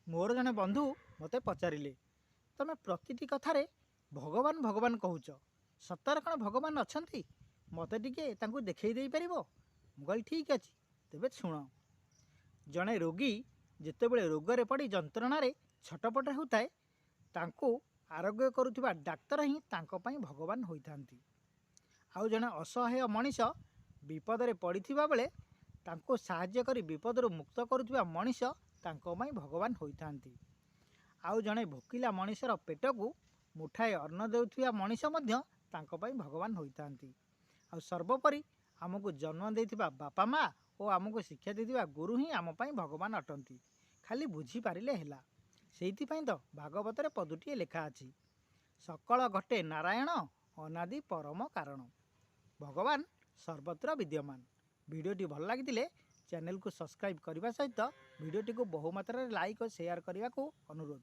मोर जने बंधु मते पचारिले तमे प्रतिटी कथारे भगवान भगवान कहूच सतर कण भगवान अछंती मते टिके तांकु देखै देई परिबो। मुगल ठीक अछि तेबे शुण। जड़े रोगी जितेबले रोगरे पड़ी जंत्रणार छटपट होताए तांकु आरोग्य करुवा डाक्तर ही तांको पई भगवान होइथांती। आउ जड़े असहाय मनीष विपदरे पड़िथिबा बेले तांको साहाय्य करी विपदरु मुक्त करुवा मनीष तांको पई भगवान होइथांती। आउ जड़े भोकिला मनीषर पेटकू मुठाए अन्न देउथिबा मनीष मध्य तांको पई भगवान होइथांती। आउ सर्वोपरि आमको जन्म देइथिबा बापा माँ और आमको शिक्षा देइथिबा गुरु ही आम पई भगवान अटंती। खाली बुझी पारिले हेला। सेइथिपई तो भागवतरे पदुटिए लेखा अछि, सकल घटे नारायण अनादि परम कारण। भगवान सर्वत्र विद्यमान। वीडियोटी भल लगिथिले चैनल को सब्सक्राइब करने सहित वीडियोटी को बहुमात्रा लाइक और शेयर करने को अनुरोध।